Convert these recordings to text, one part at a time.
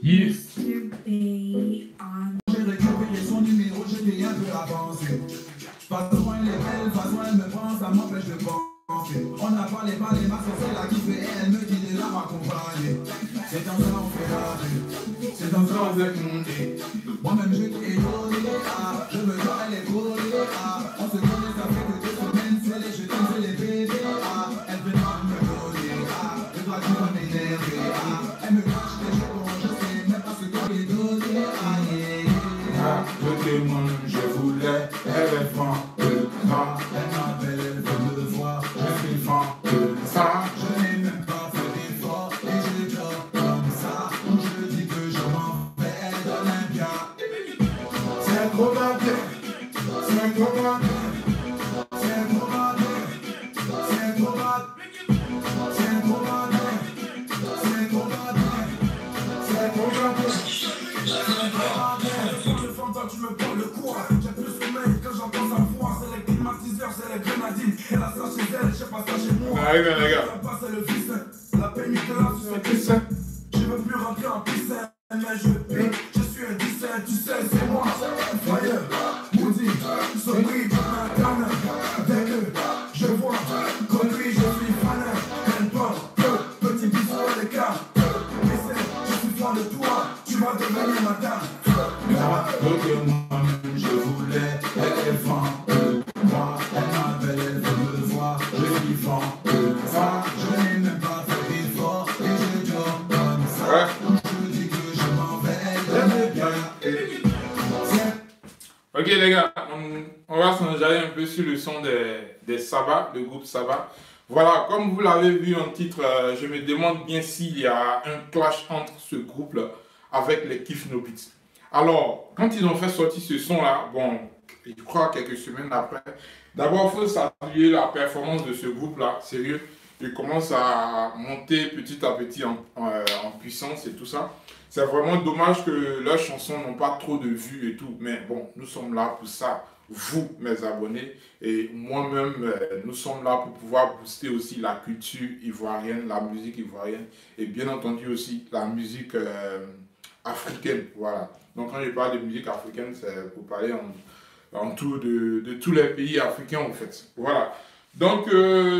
Yes. J'ai récupéré son numéro, je l'ai un peu avancé. Pas besoin les belles, pas besoin me prendre, ça m'empêche de penser. On a parlé, ma soeur c'est la qui fait, elle me dit de la m'accompagner. C'est dans ça on fait la vie, c'est dans ça on fait monter. Moi-même je t'ai donné, je me dois elle est collée, on se connaît, ça fait que 2 semaines, c'est les je t'aime, c'est les bébés, elle veut pas me donner, je dois toujours m'énerver, elle me cache les jetons, je sais même pas ce qu'on lui donner, Je demande, je voulais, elle est fan de ça. elle m'appelle, elle veut me voir, Je suis fan de ça. je n'ai même pas fait d'effort et je dors comme ça. Je dis que je m'en vais, elle donne un bien. C'est trop bien, c'est trop bien. C'est trop bad, c'est trop bad, c'est trop bad, c'est trop bad, C'est trop bien. je fente quand tu me parles le quoi. J'ai plus sommeil quand j'entends sa voix. C'est les climatiseurs, c'est les grenadines. Elle a ça chez elle, j'ai pas ça chez moi. Allez, les gars. Ça passe, c'est le fils. La pénible là, sur ses cuissons. Je veux plus rentrer en piscine, mais je pique. Je suis un 17, tu sais, c'est moi. Fire, Moody, Sobri, Jonathan. Dès que je vois connerie, je suis fan. Elle parle, petit bisou à l'écart. Je suis fan de toi, tu vas devenir ma dame. Je voulais, elle est fan de moi. Elle m'appelle, elle veut me voir. Je suis fan de ça. Je n'ai même pas fait d'effort et je dors comme ça. Je dis que je m'en vais, elle donne bien. Ok les gars, on va s'enjailler un peu sur le son des Sabbath, le groupe Sabbath. Voilà, comme vous l'avez vu en titre, je me demande bien s'il y a un clash entre ce groupe-là avec les Kif No Beats. Alors, quand ils ont fait sortir ce son-là, bon, je crois quelques semaines après, d'abord il faut saluer la performance de ce groupe-là, sérieux. Il commence à monter petit à petit en puissance et tout ça. C'est vraiment dommage que leurs chansons n'ont pas trop de vues et tout. Mais bon, nous sommes là pour ça. Vous, mes abonnés, et moi-même, nous sommes là pour pouvoir booster aussi la culture ivoirienne, la musique ivoirienne, et bien entendu aussi la musique africaine. Voilà. Donc quand je parle de musique africaine, c'est pour parler en tout de tous les pays africains en fait. Voilà. Donc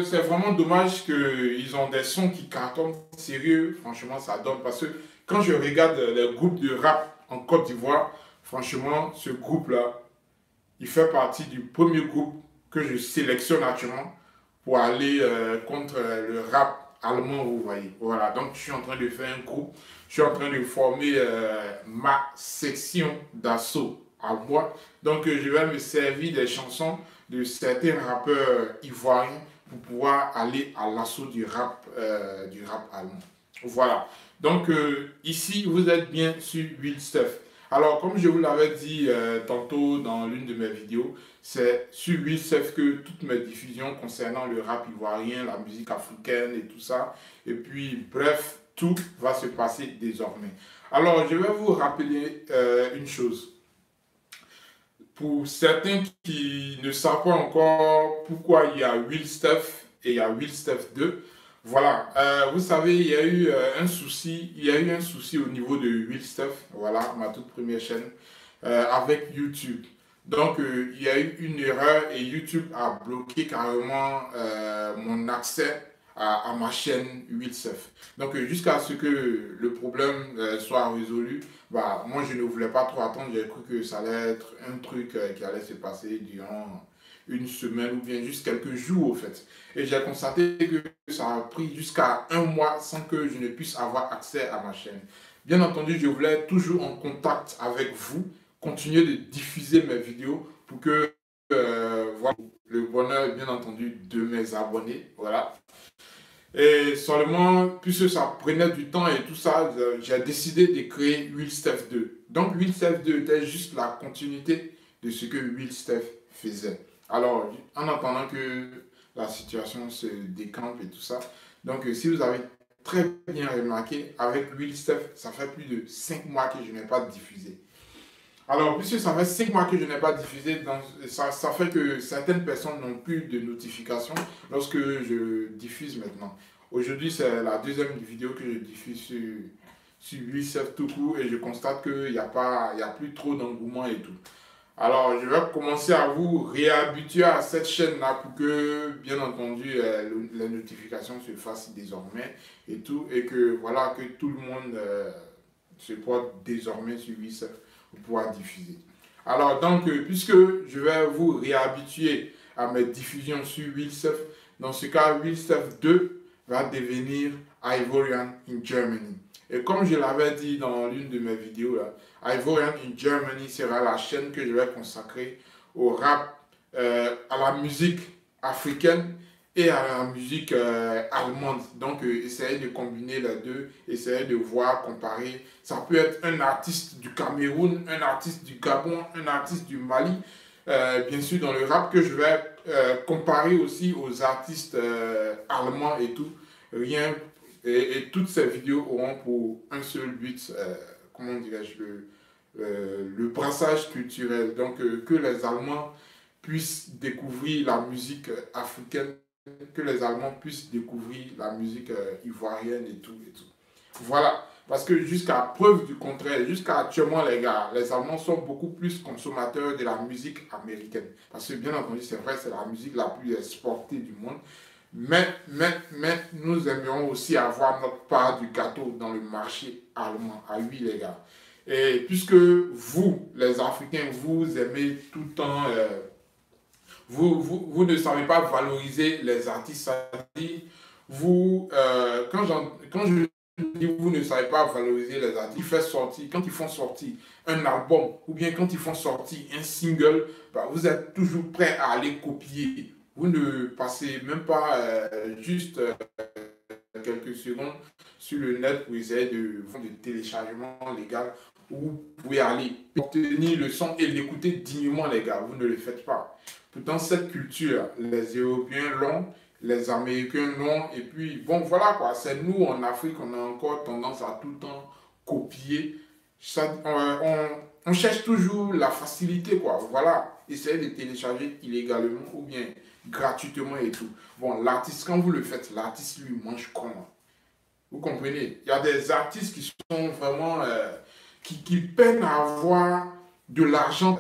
c'est vraiment dommage qu'ils ont des sons qui cartonnent sérieux. Franchement, ça donne parce que quand je regarde les groupes de rap en Côte d'Ivoire, franchement, ce groupe-là, il fait partie du premier groupe que je sélectionne actuellement pour aller contre le rap allemand, vous voyez. Voilà, donc je suis en train de faire un groupe, je suis en train de former ma section d'assaut à moi. Donc je vais me servir des chansons de certains rappeurs ivoiriens pour pouvoir aller à l'assaut du rap allemand. Voilà. Donc ici, vous êtes bien sur Will Stuff. Alors, comme je vous l'avais dit tantôt dans l'une de mes vidéos, c'est sur Will Stuff que toutes mes diffusions concernant le rap ivoirien, la musique africaine et tout ça, et puis bref, tout va se passer désormais. Alors, je vais vous rappeler une chose. Pour certains qui ne savent pas encore pourquoi il y a Will Stuff et il y a Will Stuff 2, voilà, vous savez, il y a eu un souci au niveau de Will Stuff, voilà, ma toute première chaîne, avec YouTube. Donc, il y a eu une erreur et YouTube a bloqué carrément mon accès à ma chaîne Will Stuff. Donc, jusqu'à ce que le problème soit résolu, bah, moi, je ne voulais pas trop attendre. J'ai cru que ça allait être un truc qui allait se passer durant une semaine ou bien juste quelques jours, au fait. Et j'ai constaté que ça a pris jusqu'à un mois sans que je ne puisse avoir accès à ma chaîne. Bien entendu, je voulais être toujours en contact avec vous, continuer de diffuser mes vidéos pour que voilà, le bonheur, bien entendu, de mes abonnés. Voilà. Et seulement, puisque ça prenait du temps et tout ça, j'ai décidé de créer Will Stuff 2. Donc, Will Stuff 2 était juste la continuité de ce que Will Stuff faisait. Alors, en attendant que la situation se décampe et tout ça, donc si vous avez très bien remarqué, avec Will Stuff, ça fait plus de 5 mois que je n'ai pas diffusé. Alors, puisque ça fait 5 mois que je n'ai pas diffusé, donc ça fait que certaines personnes n'ont plus de notifications lorsque je diffuse maintenant. Aujourd'hui, c'est la deuxième vidéo que je diffuse sur Will7 tout court et je constate qu'il n'y a plus trop d'engouement et tout. Alors, je vais commencer à vous réhabituer à cette chaîne-là pour que, bien entendu, les notifications se fassent désormais et tout, et que, voilà, que tout le monde se porte désormais sur Will7 pour pouvoir diffuser. Alors, donc, puisque je vais vous réhabituer à mes diffusions sur Will7, dans ce cas, Will7 2 va devenir Ivorian in Germany. Et comme je l'avais dit dans l'une de mes vidéos, là, Ivorian in Germany sera la chaîne que je vais consacrer au rap, à la musique africaine et à la musique allemande. Donc, essayer de combiner les deux, essayer de voir, comparer. Ça peut être un artiste du Cameroun, un artiste du Gabon, un artiste du Mali. Bien sûr, dans le rap que je vais comparer aussi aux artistes allemands et tout. Rien. Et toutes ces vidéos auront pour un seul but, comment dirais-je, le brassage culturel. Donc, que les Allemands puissent découvrir la musique africaine, que les Allemands puissent découvrir la musique ivoirienne et tout, et tout. Voilà. Parce que jusqu'à preuve du contraire, jusqu'à actuellement, les gars, les Allemands sont beaucoup plus consommateurs de la musique américaine. Parce que, bien entendu, c'est vrai, c'est la musique la plus exportée du monde. Mais nous aimerions aussi avoir notre part du gâteau dans le marché allemand. Ah oui, les gars. Et puisque vous, les Africains, vous aimez tout le temps, vous ne savez pas valoriser les artistes, c'est-à-dire, vous, quand je dis vous ne savez pas valoriser les artistes, quand ils font sortir un album ou bien quand ils font sortir un single, bah, vous êtes toujours prêt à aller copier. Vous ne passez même pas juste quelques secondes sur le net pour essayer de faire des téléchargements légal où vous pouvez aller obtenir le son et l'écouter dignement, les gars. Vous ne le faites pas. Pourtant, cette culture, les Européens l'ont, les Américains l'ont, et puis, bon, voilà quoi. C'est nous en Afrique, on a encore tendance à tout le temps copier. Ça, on cherche toujours la facilité, quoi. Voilà. Essayez de télécharger illégalement ou bien gratuitement et tout. Bon, l'artiste, quand vous le faites, l'artiste lui mange comment? Vous comprenez? Il y a des artistes qui sont vraiment, qui peinent à avoir de l'argent,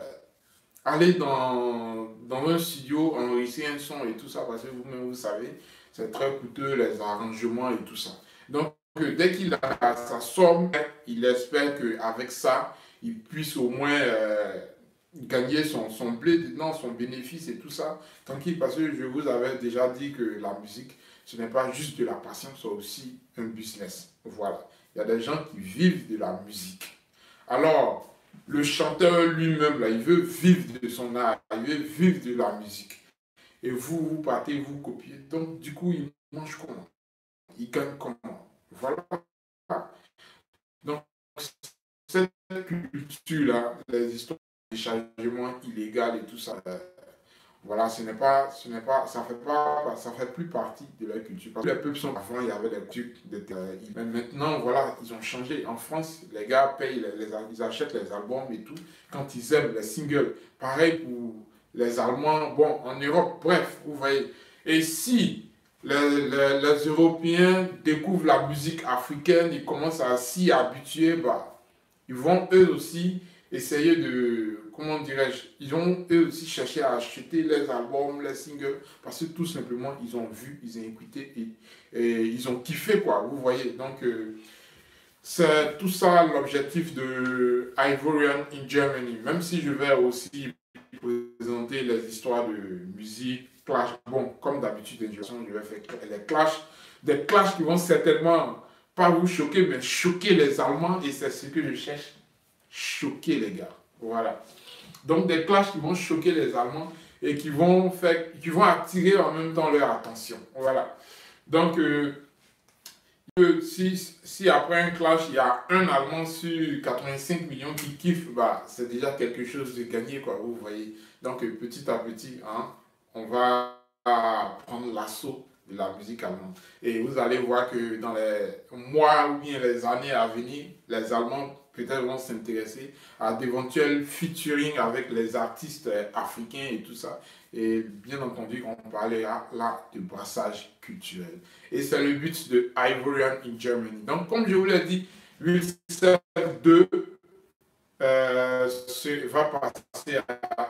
aller dans un studio, enregistrer un son et tout ça, parce que vous-même, vous savez, c'est très coûteux, les arrangements et tout ça. Donc, dès qu'il a sa somme, il espère qu'avec ça, il puisse au moins gagner son blé dedans, son bénéfice et tout ça, tranquille, parce que je vous avais déjà dit que la musique, ce n'est pas juste de la passion, c'est aussi un business. Voilà. Il y a des gens qui vivent de la musique. Alors, le chanteur lui-même, là, il veut vivre de son art, il veut vivre de la musique. Et vous partez, vous copiez. Donc, du coup, il mange comment? Il gagne comment? Voilà. Donc, cette culture-là, les histoires de chargement illégal et tout ça, voilà, ça fait plus partie de la culture. Parce que les peuples sont, avant, il y avait des cultures, mais maintenant, voilà, ils ont changé. En France, les gars payent, ils achètent les albums et tout, quand ils aiment les singles. Pareil pour les Allemands, bon, en Europe, bref, vous voyez. Et si les Européens découvrent la musique africaine, ils commencent à s'y habituer, bah, ils vont eux aussi essayer de, comment dirais-je, ils ont eux aussi cherché à acheter les albums, les singles, parce que tout simplement, ils ont vu, ils ont écouté et ils ont kiffé, quoi, vous voyez. Donc, c'est tout ça l'objectif de Ivorian in Germany, même si je vais aussi présenter les histoires de musique, clash, bon, comme d'habitude, je vais faire les clashs, des clashs qui vont certainement pas vous choquer, mais choquer les Allemands, et c'est ce que je cherche. Choquer les gars. Voilà. Donc des clashs qui vont choquer les Allemands et qui vont attirer en même temps leur attention. Voilà. Donc si après un clash, il y a un Allemand sur 85 millions qui kiffe, bah, c'est déjà quelque chose de gagné, quoi, vous voyez. Donc petit à petit, hein, on va prendre l'assaut de la musique allemande. Et vous allez voir que dans les mois ou bien les années à venir, les Allemands peut-être vont s'intéresser à d'éventuels featuring avec les artistes africains et tout ça. Et bien entendu, on parlera là de brassage culturel. Et c'est le but de Ivorian in Germany. Donc, comme je vous l'ai dit, 872 va passer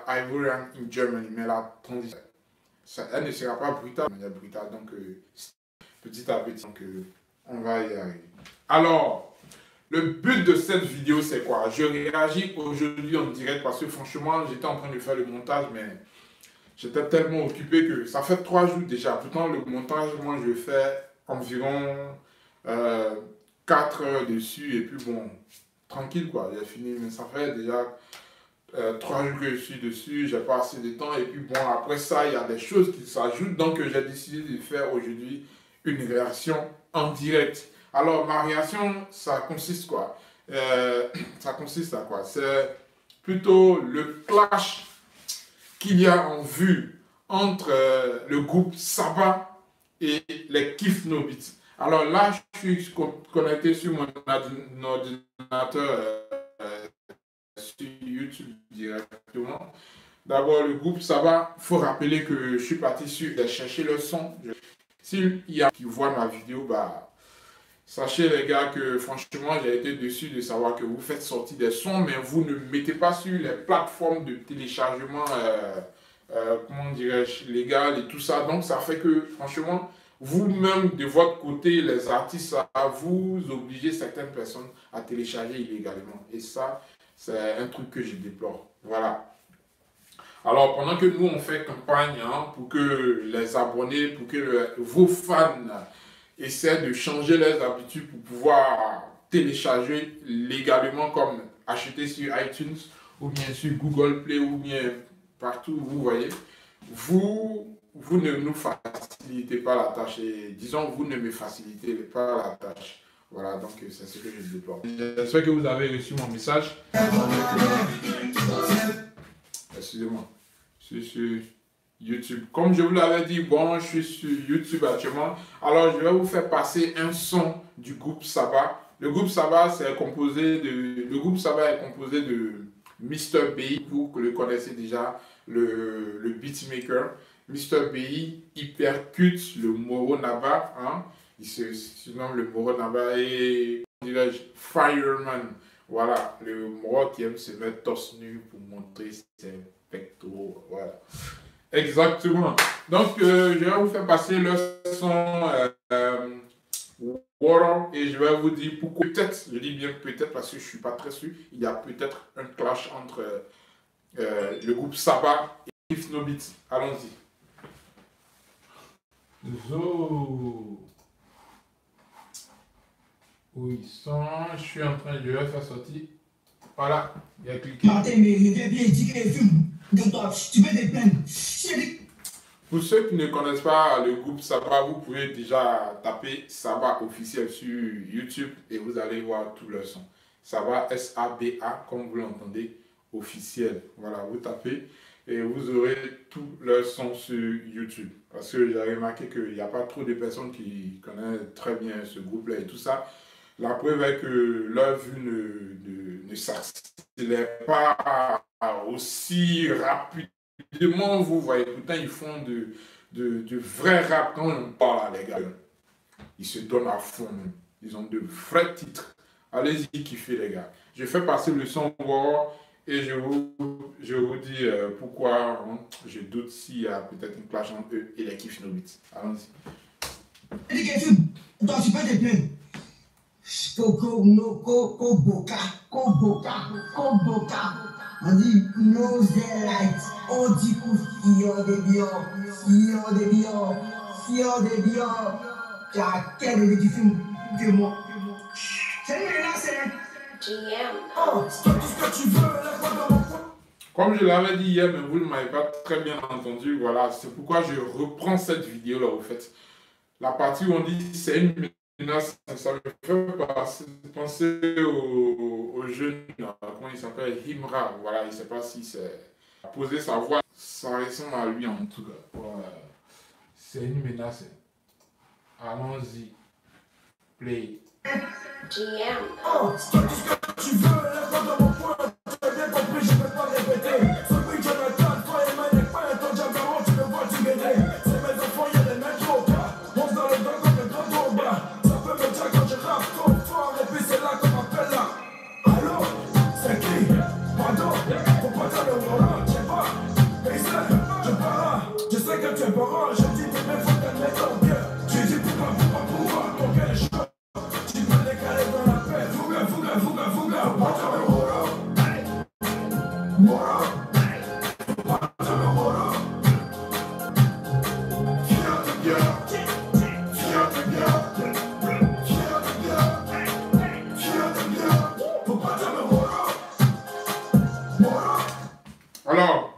à Ivorian in Germany, mais la transition, elle ne sera pas brutale, mais brutale, donc petit à petit, donc, on va y arriver. Alors, le but de cette vidéo, c'est quoi? Je réagis aujourd'hui en direct parce que franchement, j'étais en train de faire le montage, mais j'étais tellement occupé que ça fait 3 jours déjà. Pourtant, le montage, moi, je fais environ 4 heures dessus et puis bon, tranquille quoi, j'ai fini, mais ça fait déjà 3 jours que je suis dessus, j'ai pas assez de temps et puis bon, après ça, il y a des choses qui s'ajoutent, donc j'ai décidé de faire aujourd'hui une réaction en direct. Alors, ma réaction, ça consiste quoi? Ça consiste à quoi? C'est plutôt le clash qu'il y a en vue entre le groupe Saba et les Kif No Beats. Alors là, je suis connecté sur mon ordinateur sur YouTube directement. D'abord, le groupe Saba, il faut rappeler que je suis parti chercher le son. S'il y a qui voient ma vidéo, bah, sachez les gars que franchement, j'ai été déçu de savoir que vous faites sortir des sons, mais vous ne mettez pas sur les plateformes de téléchargement, comment dirais-je, légales et tout ça. Donc ça fait que franchement, vous-même, de votre côté, les artistes, vous obligez certaines personnes à télécharger illégalement. Et ça, c'est un truc que je déplore. Voilà. Alors, pendant que nous, on fait campagne pour que les abonnés, pour que vos fans essaient de changer leurs habitudes pour pouvoir télécharger légalement, comme acheter sur iTunes, ou bien sur Google Play, ou bien partout où vous voyez, vous ne nous facilitez pas la tâche et disons vous ne me facilitez pas la tâche. Voilà, donc c'est ce que je déplore. J'espère que vous avez reçu mon message. Excusez-moi. Je suis sur YouTube. Comme je vous l'avais dit, bon, je suis sur YouTube actuellement. Alors je vais vous faire passer un son du groupe Saba. Le groupe Saba est composé de Mr. B, vous le connaissez déjà, le beatmaker. Mr. BI, Hypercute, le Moro Naba, il se surnomme le Moro Naba et Fireman, voilà, le Moro qui aime se mettre torse nu pour montrer ses pectoraux, voilà. Exactement. Donc, je vais vous faire passer le son Water et je vais vous dire pourquoi. Peut-être, je dis bien peut-être parce que je ne suis pas très sûr, il y a peut-être un clash entre le groupe Saba et Kif No Beats. Allons-y. Zo. Où ils sont? Je suis en train de le faire sortir. Voilà, il a cliqué. Pour ceux qui ne connaissent pas le groupe Saba, vous pouvez déjà taper Saba officiel sur YouTube et vous allez voir tout leur son. Saba, S-A-B-A, comme vous l'entendez, officiel. Voilà, vous tapez et vous aurez tout leur son sur YouTube. Parce que j'ai remarqué qu'il n'y a pas trop de personnes qui connaissent très bien ce groupe-là et tout ça. La preuve est que leur vue ne s'accélère pas aussi rapidement. Vous voyez, pourtant ils font de vrais rap quand on parle, les gars. Ils se donnent à fond. Ils ont de vrais titres. Allez-y, kiffez, les gars. Je fais passer le son War et je vous dis pourquoi je doute s'il y a peut-être une clash entre eux et les Kif No Beats. Allons-y. On dit close their lights. On dit fior de bio, fior de bio, fior de bio. Tu as quel est du film que moi? C'est là, c'est GM. Oh, c'est tout ce que tu veux, laisse-moi dans mon coin. Comme je l'avais dit hier, mais vous ne m'avez pas très bien entendu, voilà, c'est pourquoi je reprends cette vidéo là, au fait. La partie où on dit c'est une menace, ça me fait penser au jeune, comment il s'appelle, Himra, voilà, il ne sait pas si c'est poser sa voix, ça ressemble à lui en tout cas. Voilà. C'est une menace. Allons-y. Play. GM. Oh, c'est tout ce que tu veux, laisse-moi dans mon coin. Tu as bien compris, je ne vais pas répéter. Celui que Jonathan, toi et moi, n'est pas un ton diamant, tu le vois, tu verrais. C'est mes enfants, il y a des mecs au cas. On se dans le dos comme le grand combat. Ça peut me dire quand je rappe trop fort, et puis c'est là qu'on va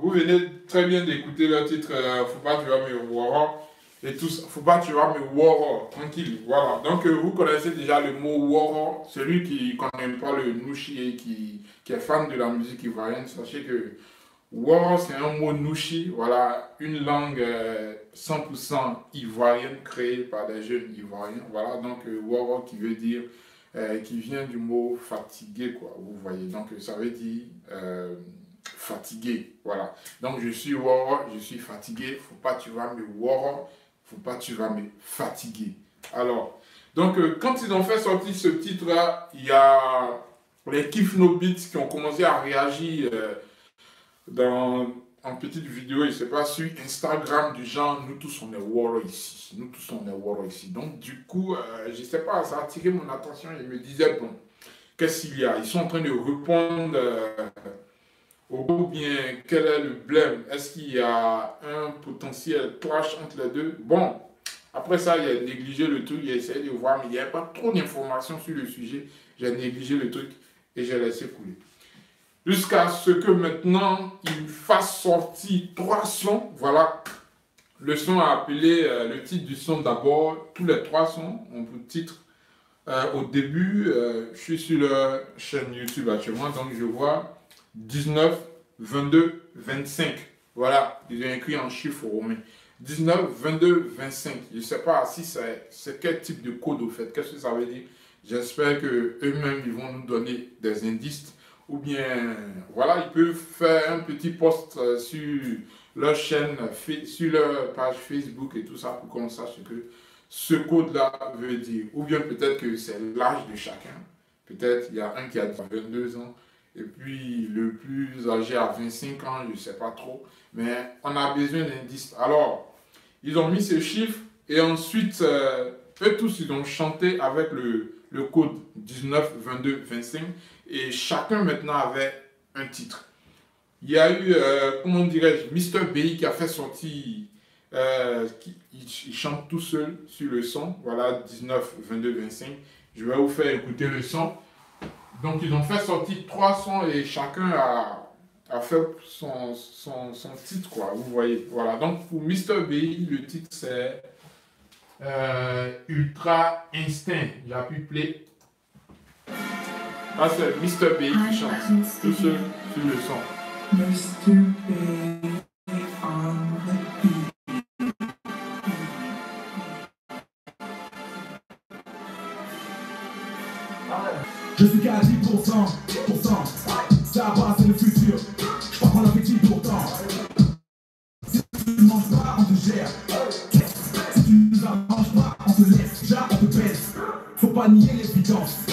Vous venez très bien d'écouter le titre Faut pas tu vas me Warhol et tout ça. Faut pas tu vas me Warhol, tranquille. Voilà. Donc vous connaissez déjà le mot Warhol. Celui qui ne connaît pas le Nushi et qui est fan de la musique ivoirienne, sachez que Warhol c'est un mot Nushi. Voilà, une langue 100% ivoirienne créée par des jeunes ivoiriens. Voilà, donc Warhol qui veut dire, qui vient du mot fatigué, quoi. Vous voyez, donc ça veut dire fatigué, voilà. Donc je suis Warhol, je suis fatigué, faut pas tu vas me Warhol, faut pas tu vas me fatiguer. Alors, donc quand ils ont fait sortir ce titre-là, il y a les Kiff No Beats qui ont commencé à réagir en petite vidéo, je sais pas, sur Instagram du genre, nous tous on est Warhol ici, nous tous on est Warhol ici. Donc du coup, je sais pas, ça a attiré mon attention et je me disais, bon, qu'est-ce qu'il y a? Ils sont en train de répondre ou bien quel est le blème? Est-ce qu'il y a un potentiel clash entre les deux? Bon, après ça, il a négligé le truc, il a essayé de voir, mais il n'y avait pas trop d'informations sur le sujet. J'ai négligé le truc et j'ai laissé couler. Jusqu'à ce que maintenant, il fasse sortir 3 sons. Voilà, le son a appelé, le titre du son d'abord, tous les 3 sons ont pour titre. Au début, je suis sur leur chaîne YouTube actuellement, donc je vois 19, 22, 25. Voilà, ils ont écrit en chiffres romains. 19, 22, 25. Je ne sais pas si c'est quel type de code au fait. Qu'est-ce que ça veut dire? J'espère qu'eux-mêmes, ils vont nous donner des indices. Ou bien, voilà, ils peuvent faire un petit post sur leur chaîne, sur leur page Facebook et tout ça pour qu'on sache ce que ce code-là veut dire. Ou bien peut-être que c'est l'âge de chacun. Peut-être il y a un qui a 22 ans et puis le plus âgé a 25 ans, je ne sais pas trop. Mais on a besoin d'indices. Alors, ils ont mis ces chiffres et ensuite, eux tous, ils ont chanté avec le code 19, 22, 25. Et chacun maintenant avait un titre. Il y a eu, comment dirais-je, Mr. BI qui a fait sortir, il chante tout seul sur le son. Voilà, 19, 22, 25. Je vais vous faire écouter le son. Donc ils ont fait sortir 3 sons et chacun a fait son titre, quoi. Vous voyez, voilà. Donc pour Mr. BI, le titre c'est Ultra Instinct. J'appuie play. Ah, c'est Mr. B qui chante tout seul sur le son. Mr. B on the beat. Je suis qu'à 10%, ça va, c'est le futur. Je prends l'appétit pourtant. Si tu ne manges pas, on te gère. Si tu ne nous arranges pas, on te laisse. Déjà, on te baisse. Faut pas nier l'évidence.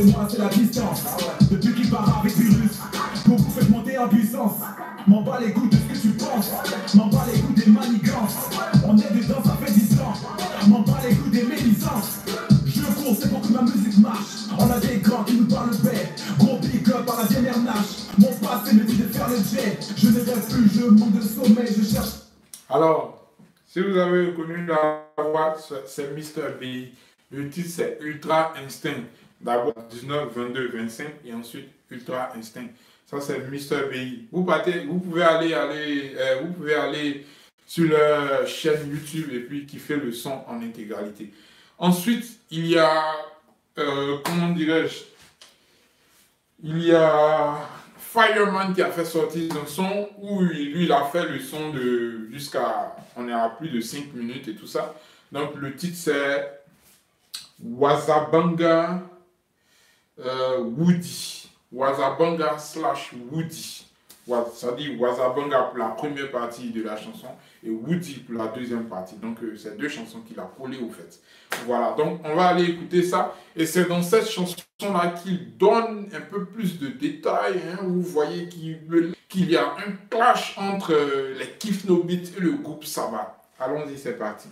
Moi c'est la distance, depuis qu'il part avec virus, pour vous faire monter en puissance. M'en bats les couilles de ce que tu penses, m'en bats les couilles des manigances. On est dedans, ça fait 10 ans, m'en bats les couilles des médisances. Je cours, c'est pour que ma musique marche. On a des grands qui nous parlent bête, gros pick-up par la dernière nage. Mon passé me dit de faire le jet, je ne rêve plus, je manque de sommeil, je cherche. Alors, si vous avez reconnu la voix, c'est Mr. B. Le titre c'est Ultra Instinct. D'abord 19, 22, 25 et ensuite Ultra Instinct. Ça c'est Mr. BI. Vous pouvez aller sur leur chaîne YouTube et puis kiffer le son en intégralité. Ensuite, il y a, comment dirais-je, il y a Fireman qui a fait sortir un son où lui il a fait le son de jusqu'à, on est à plus de 5 minutes et tout ça. Donc le titre c'est Wazabanga Woody. Wazabanga / Woody. Ça dit Wazabanga pour la première partie de la chanson et Woody pour la deuxième partie. Donc c'est 2 chansons qu'il a collées au fait. Voilà, donc on va aller écouter ça. Et c'est dans cette chanson-là qu'il donne un peu plus de détails. Hein. Vous voyez qu'il y a un clash entre les Kiff No Beats et le groupe Saba. Allons-y, c'est parti.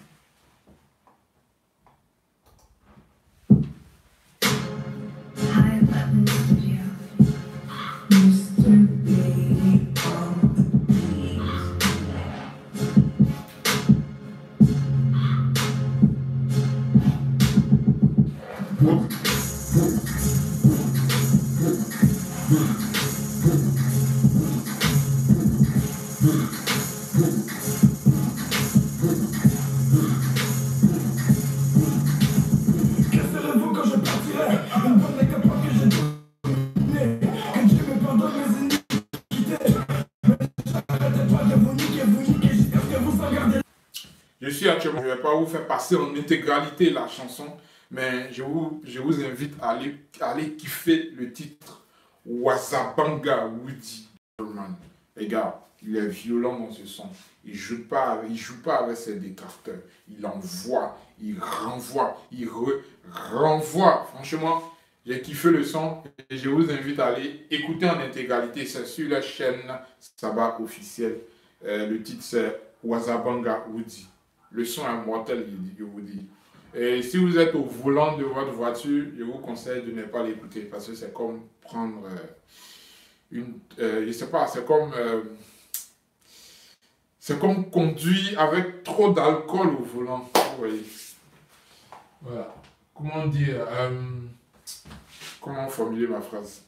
suis actuellement, je ne vais pas vous faire passer en intégralité la chanson, mais je vous invite à aller kiffer le titre Wazabanga Woody Coleman. Les gars, il est violent dans ce son. Il joue pas avec ses détracteurs. Il envoie, il renvoie, renvoie. Franchement, j'ai kiffé le son et je vous invite à aller écouter en intégralité. C'est sur la chaîne Saba officielle. Le titre c'est Wazabanga Woody. Le son est mortel, je vous dis. Et si vous êtes au volant de votre voiture, je vous conseille de ne pas l'écouter parce que c'est comme prendre je sais pas, c'est comme conduire avec trop d'alcool au volant. Vous voyez. Voilà. Comment dire comment formuler ma phrase?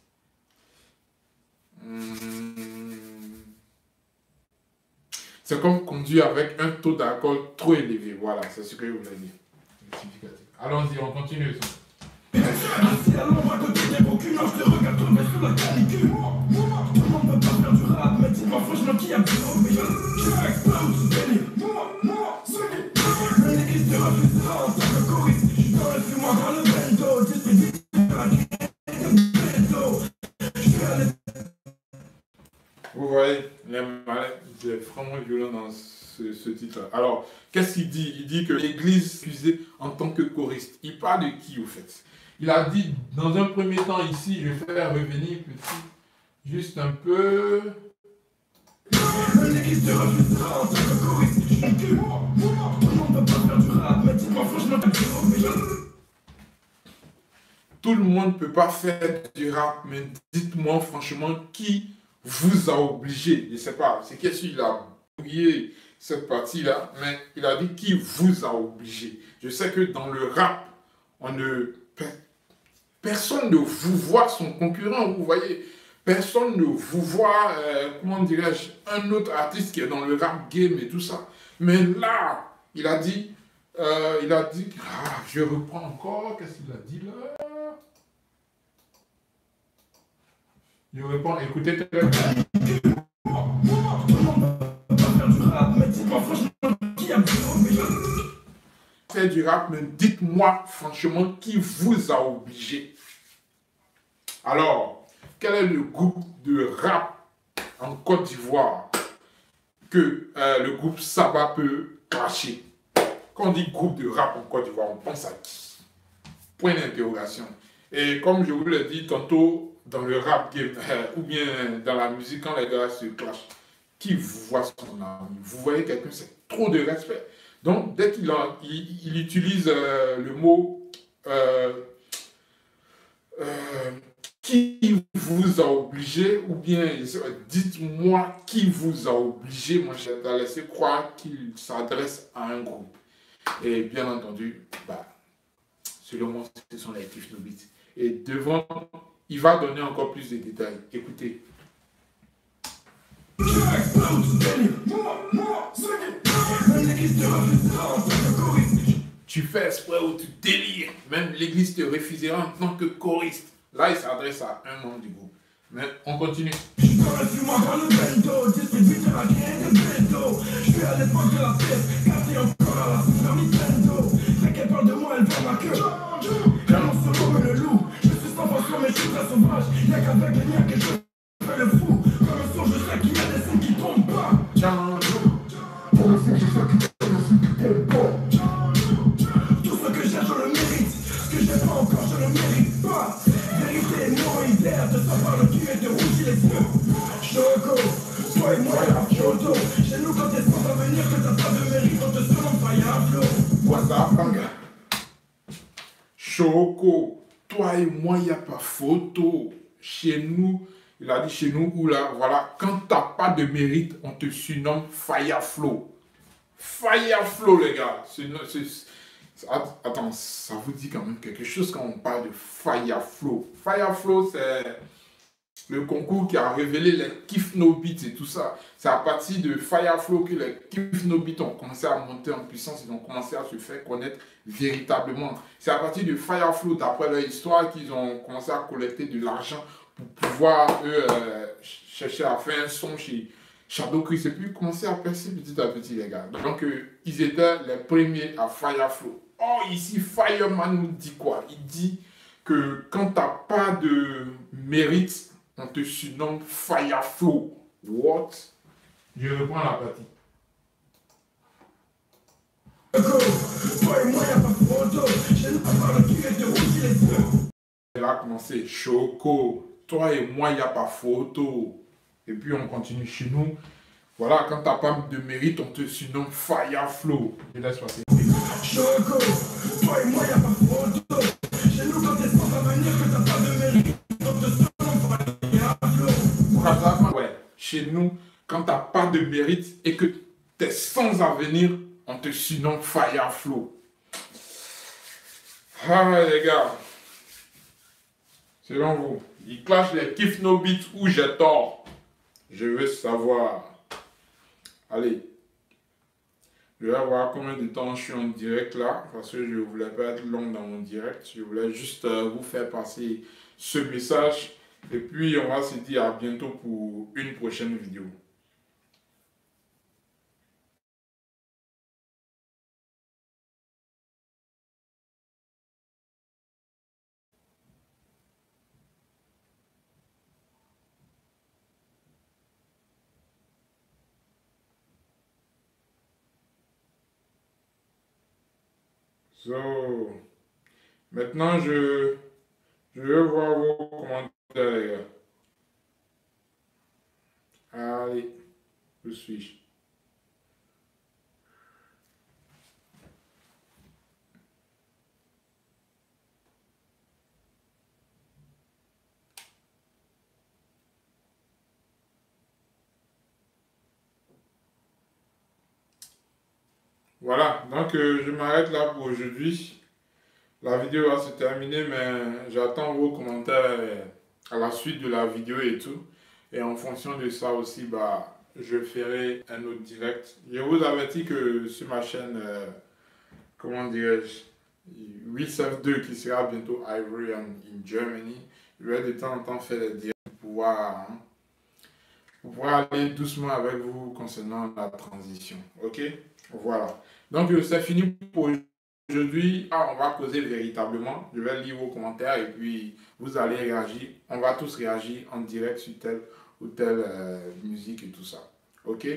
C'est comme conduire avec un taux d'alcool trop élevé. Voilà, c'est ce que je voulais dire. Allons-y, on continue le son. Assis à l'ombre à côté des procureurs, je te regarde tomber sous la canicule. Tout le monde peut pas faire du rap, mais dis-moi franchement qui a plus d'obéir. Je explose ce délire. Mais l'église te refusera en tant que choriste. Je suis dans le fumoir dans le bendo, distribué de la bendo. Je suis allé. Vous voyez, il est vraiment violent dans ce titre-là. Alors, qu'est-ce qu'il dit? Il dit que l'église est accusée en tant que choriste. Il parle de qui, au fait? Il a dit, dans un premier temps, ici, je vais faire revenir petit, juste un peu. L'église te refusera en tant que choriste. Tout le monde peut pas faire du rap, mais dis-moi franchement qui a plus d'obéir. Tout le monde ne peut pas faire du rap, mais dites-moi franchement qui vous a obligé. Je ne sais pas, c'est qu'est-ce qu'il a brouillé cette partie-là, mais il a dit qui vous a obligé. Je sais que dans le rap, personne ne vous voit son concurrent, vous voyez. Personne ne vous voit, comment dirais-je, un autre artiste qui est dans le rap game et tout ça. Mais là, il a dit, je reprends encore, qu'est-ce qu'il a dit là? Je reprends, écoutez très bien. Faire du rap, mais dites-moi franchement qui vous a obligé. Alors, quel est le groupe de rap en Côte d'Ivoire que le groupe Saba peut clasher? Quand on dit groupe de rap en Côte d'Ivoire, on pense à qui? Point d'interrogation. Et comme je vous l'ai dit tantôt, dans le rap game, ou bien dans la musique, quand les gars se clashent, qui vous voit son ami? Vous voyez quelqu'un, c'est trop de respect. Donc, dès qu'il utilise le mot qui vous a obligé, ou bien dites-moi qui vous a obligé, moi je vais laisser croire qu'il s'adresse à un groupe. Et bien entendu, selon moi, ce sont les Tifnobits. Et devant, il va donner encore plus de détails. Écoutez. Tu fais exprès ou tu délires. Même l'église te refusera en tant que choriste. Là, il s'adresse à un membre du groupe. Mais on continue. Je suis dans le fumoir dans le bendo, distributeur à rien de bendo. Je suis à l'époque de la pièce, gardé encore à la Super Nintendo. Celle qu'elle parle de moi, elle voit ma queue. J'annonce solo mais le loup. Je suis sans façon mais je suis très sauvage. Y'a qu'avec les miens que je fais le fou. Comme un son, je sais qu'il y a des sons qui tombent pas. Pour le son, je sais qu'il y a des sons qui tombent pas. Tout ce que j'ai, je le mérite. Ce que j'ai pas encore, je le mérite pas. Vérité, non, idéal, de savoir le qui est de rougir les yeux. Choco, toi et moi, y'a Kyoto. Chez nous, quand t'es sans avenir, que t'as pas de mérite, on te surnomme Fire Flow. Wazabanga. Choco, toi et moi, y'a pas photo. Chez nous, il a dit chez nous, ou là, voilà, quand t'as pas de mérite, on te surnomme Fire Flow. Fire Flow, les gars. Attends, ça vous dit quand même quelque chose quand on parle de Fire Flow. Fire Flow, c'est le concours qui a révélé les Tifnobits et tout ça. C'est à partir de Fire Flow que les Tifnobits ont commencé à monter en puissance. Ils ont commencé à se faire connaître véritablement. C'est à partir de Fire Flow, d'après leur histoire, qu'ils ont commencé à collecter de l'argent pour pouvoir chercher à faire un son chez Shadow Chris, et puis commencer à percer petit à petit, les gars. Donc, ils étaient les premiers à Fireflow. Oh, ici, Fireman nous dit quoi? Il dit que quand t'as pas de mérite, on te surnomme Fireflow. What? Je reprends la partie. Elle a commencé, Choco, toi et moi, il n'y a pas photo. Et puis on continue chez nous. Voilà, quand t'as pas de mérite, on te surnomme Fireflow. Je laisse passer. Choco, toi et moi, il n'y a pas photo. Chez nous, quand t'es sans avenir, que t'as pas de mérite, on te surnomme Fireflow. Ouais, chez nous, quand t'as pas de mérite et que t'es sans avenir, on te surnomme Fireflow. Ah les gars, selon vous, il clash les Kiff No Beat ou j'ai tort? Je veux savoir. Allez, je vais voir combien de temps je suis en direct là, parce que je ne voulais pas être long dans mon direct. Je voulais juste vous faire passer ce message. Et puis on va se dire à bientôt pour une prochaine vidéo. So, maintenant je veux voir vos commentaires, les gars. Allez, où suis-je? Voilà, donc je m'arrête là pour aujourd'hui. La vidéo va se terminer, mais j'attends vos commentaires à la suite de la vidéo et tout. Et en fonction de ça aussi, bah, je ferai un autre direct. Je vous avertis que sur ma chaîne, comment dirais-je, 8F2 qui sera bientôt Ivory in Germany, je vais de temps en temps faire des directs pour pouvoir aller doucement avec vous concernant la transition. Ok? Voilà. Donc, c'est fini pour aujourd'hui. On va causer véritablement. Je vais lire vos commentaires et puis vous allez réagir. On va tous réagir en direct sur telle ou telle musique et tout ça. Ok?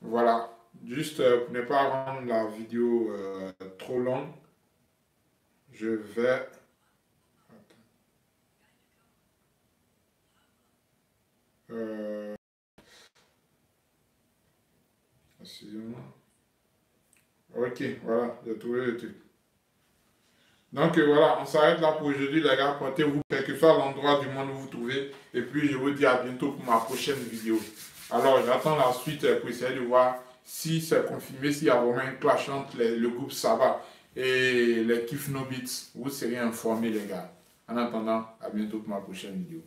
Voilà. Juste pour ne pas rendre la vidéo trop longue, je vais... Excusez-moi. Ok, voilà, j'ai trouvé le truc. Donc voilà, on s'arrête là pour aujourd'hui, les gars. Portez-vous, quel que soit l'endroit du monde où vous vous trouvez. Et puis je vous dis à bientôt pour ma prochaine vidéo. Alors j'attends la suite pour essayer de voir si c'est confirmé, s'il y a vraiment un clash entre le groupe Saba et les Kiff No Beats. Vous serez informés, les gars. En attendant, à bientôt pour ma prochaine vidéo.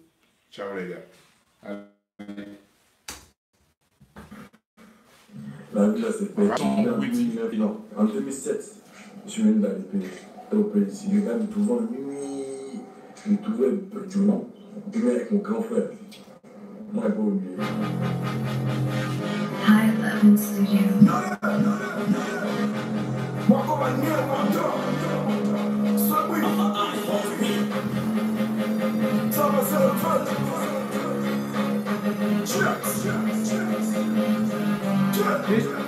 Ciao les gars. Allez. La vie, là, c'est fait. En 2007, je suis venu dans les pays. Si le gars me trouvait minuit, je me trouvais du monde. Je venais avec mon grand frère. Moi, je n'ai pas oublié. High Level Studio. Moi, comme un nez, mon temps. Ça, oui. Ça va, c'est le fun. Cheers. Cheers.